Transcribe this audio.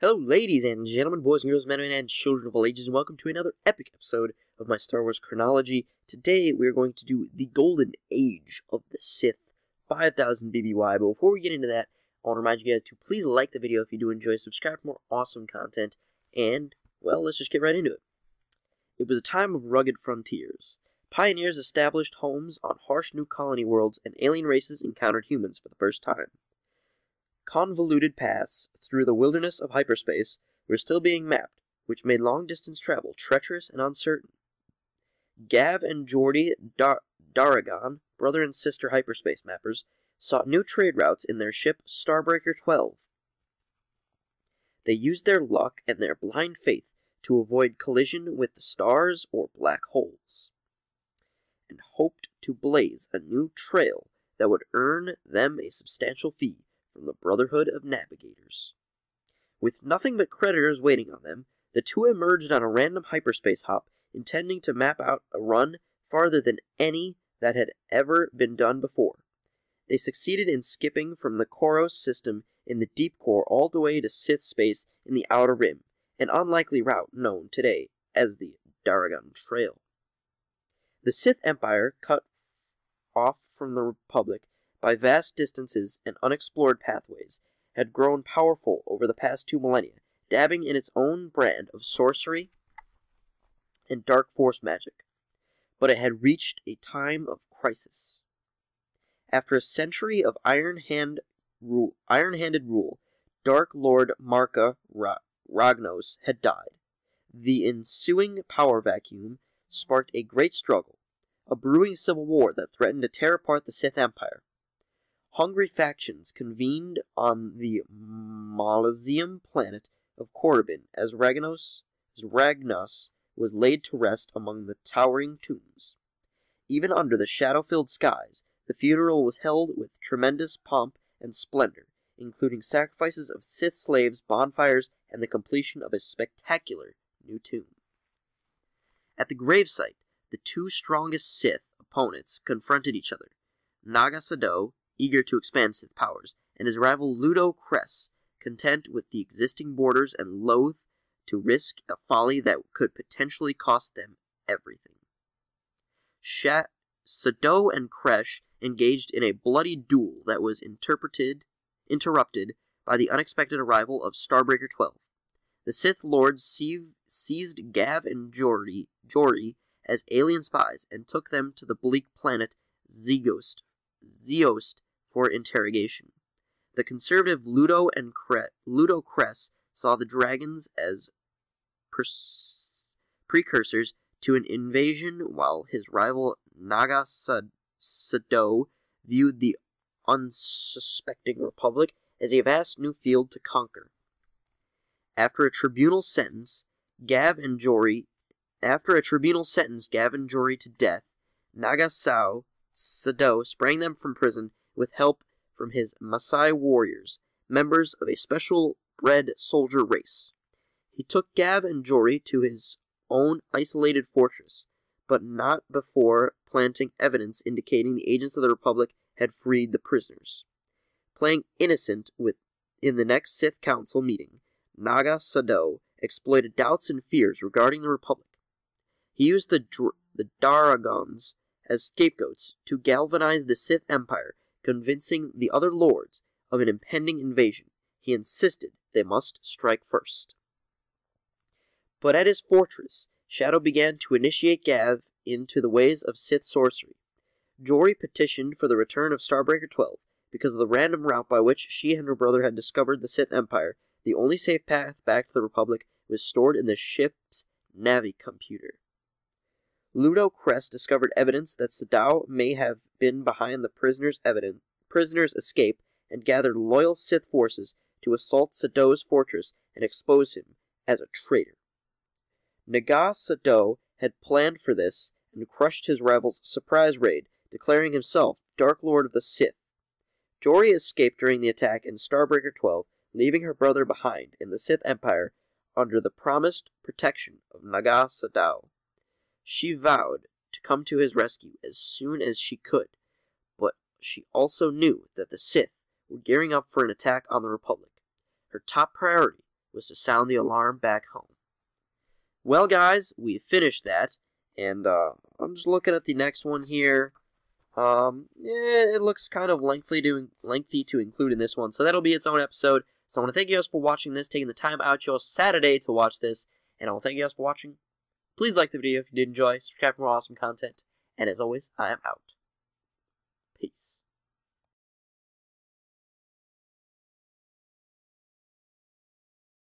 Hello, ladies and gentlemen, boys and girls, men and children of all ages, and welcome to another epic episode of my Star Wars chronology. Today, we are going to do the Golden Age of the Sith, 5000 BBY. But before we get into that, I want to remind you guys to please like the video if you do enjoy, subscribe for more awesome content, and, well, let's just get right into it. It was a time of rugged frontiers. Pioneers established homes on harsh new colony worlds, and alien races encountered humans for the first time. Convoluted paths through the wilderness of hyperspace were still being mapped, which made long-distance travel treacherous and uncertain. Gav and Geordi Daragon, brother and sister hyperspace mappers, sought new trade routes in their ship Starbreaker 12. They used their luck and their blind faith to avoid collision with the stars or black holes, and hoped to blaze a new trail that would earn them a substantial fee from the Brotherhood of Navigators. With nothing but creditors waiting on them, the two emerged on a random hyperspace hop, intending to map out a run farther than any that had ever been done before. They succeeded in skipping from the Koros system in the deep core all the way to Sith space in the Outer Rim, an unlikely route known today as the Daragon Trail. The Sith Empire, cut off from the Republic by vast distances and unexplored pathways, had grown powerful over the past 2 millennia, dabbing in its own brand of sorcery and dark force magic. But it had reached a time of crisis. After a century of iron-handed rule, Dark Lord Marka Ragnos had died. The ensuing power vacuum sparked a great struggle, a brewing civil war that threatened to tear apart the Sith Empire. Hungry factions convened on the Mausoleum planet of Korriban as Ragnos was laid to rest among the towering tombs. Even under the shadow-filled skies, the funeral was held with tremendous pomp and splendor, including sacrifices of Sith slaves, bonfires, and the completion of a spectacular new tomb. At the gravesite, the two strongest Sith opponents confronted each other. Naga Sadow, eager to expand Sith powers, and his rival Ludo Kress, content with the existing borders and loath to risk a folly that could potentially cost them everything. Sadow and Kresh engaged in a bloody duel that was interrupted by the unexpected arrival of Starbreaker 12. The Sith Lords seized Gav and Jori as alien spies and took them to the bleak planet Zeost for interrogation. The conservative Ludo Kress saw the dragons as precursors to an invasion, while his rival Naga Sadow viewed the unsuspecting Republic as a vast new field to conquer. After a tribunal sentenced Gav and Jori to death, Naga Sadow sprang them from prison with help from his Maasai warriors, members of a special-bred soldier race. He took Gav and Jori to his own isolated fortress, but not before planting evidence indicating the agents of the Republic had freed the prisoners. Playing innocent in the next Sith Council meeting, Naga Sadow exploited doubts and fears regarding the Republic. He used the Daragons as scapegoats to galvanize the Sith Empire, convincing the other lords of an impending invasion. He insisted they must strike first. But at his fortress, Shadow began to initiate Gav into the ways of Sith sorcery. Jori petitioned for the return of Starbreaker 12 because of the random route by which she and her brother had discovered the Sith Empire. The only safe path back to the Republic was stored in the ship's Navi computer. Ludo Kress discovered evidence that Sadow may have been behind the prisoner's escape and gathered loyal Sith forces to assault Sadow's fortress and expose him as a traitor. Naga Sadow had planned for this and crushed his rival's surprise raid, declaring himself Dark Lord of the Sith. Jori escaped during the attack in Starbreaker 12, leaving her brother behind in the Sith Empire under the promised protection of Naga Sadow. She vowed to come to his rescue as soon as she could, but she also knew that the Sith were gearing up for an attack on the Republic. Her top priority was to sound the alarm back home. Well, guys, we finished that, and I'm just looking at the next one here. Yeah, it looks kind of lengthy to include in this one, so that'll be its own episode. So I want to thank you guys for watching this, taking the time out your Saturday to watch this, and I want to thank you guys for watching. Please like the video if you did enjoy, subscribe for more awesome content, and as always, I am out. Peace.